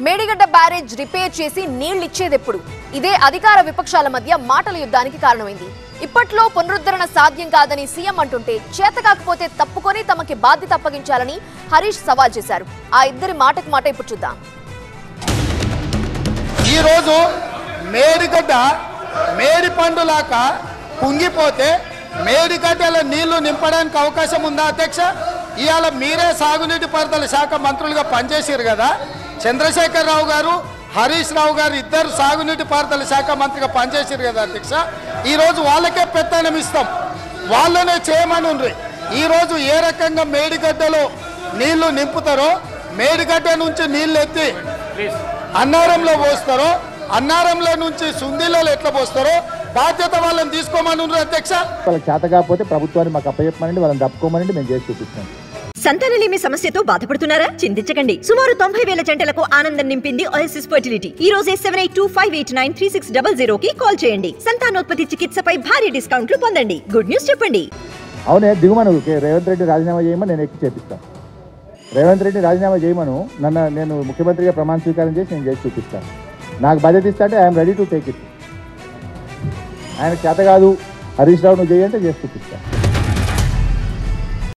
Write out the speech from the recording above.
Medigadda barrage repair చేసి నీళ్లిచ్చేదెప్పుడు? ఇదే అధికార విపక్షాల మధ్య మాటల యుద్ధానికి కారణమైంది. ఇప్పట్లో పునరుద్ధరణ సాధ్యం కాదని సీఎం అంటుంటే చేతకాకపోతే తప్పుకొని తమకి బాధ్యత అప్పగించాలని హరీష్ సవాల్ చేశారు. ఆ ఇద్దరి మాటకు మాట ఇప్పుడు చూద్దాం. ఈ రోజు మేడిగడ్డ మేడి పండులాక కుంగిపోతే మేడిగడ్డల నీళ్లు నింపడానికి అవకాశం ఉందా అధ్యక్ష? ఇవాళ మీరే సాగునీటి పారుదల శాఖ మంత్రులుగా పనిచేసారు కదా. చంద్రశేఖర్ రావు గారు, హరీష్ రావు గారు ఇద్దరు సాగునీటి పారుదల శాఖ మంత్రిగా పనిచేసారు కదా అధ్యక్ష. ఈరోజు వాళ్ళకే పెత్తనం ఇస్తాం, వాళ్ళనే చేయమని ఉండ్రి. ఈరోజు ఏ రకంగా మేడిగడ్డలో నీళ్లు నింపుతారో, మేడిగడ్డ నుంచి నీళ్ళు ఎత్తి అన్నారంలో పోస్తారో, అన్నారంలో నుంచి సుందీలలో ఎట్లా పోస్తారో బాధ్యత వాళ్ళని తీసుకోమని ఉండ్రి అధ్యక్ష. వాళ్ళకి చేత కాకపోతే ప్రభుత్వాన్ని మాకు అప్పచెప్పమనండి, వాళ్ళని తప్పుకోమనండి, మేము చేసి చూపిస్తాం. సంతానలేమి సమస్యతో బాధపడుతున్నారా? చింతించకండి. సుమారు 90,000 జంటలకు ఆనందం నింపింది ఓఎస్ఎస్ ఫర్టిలిటీ. ఈ రోజే 7825893600 కి కాల్ చేయండి. సంతానోత్పత్తి చికిత్సపై భారీ డిస్కౌంట్లు పొందండి. గుడ్ న్యూస్ చెప్పండి. అవునే దిగుమను రేవంత్ రెడ్డి రాజీనామా చేయమని నేను ఎక్కి చేపిస్తాను. రేవంత్ రెడ్డి రాజీనామా చేయమను, నేను ముఖ్యమంత్రిగా ప్రమాణ స్వీకారం చేసి నేను చేసి చూపిస్తాను. నాకు బాధ్యత ఇస్తా అంటే I'm ready to take it. ఆయన చేత కాదు హరీష్ రావు నువ్వు చేయంటే చేసి చూపిస్తాను.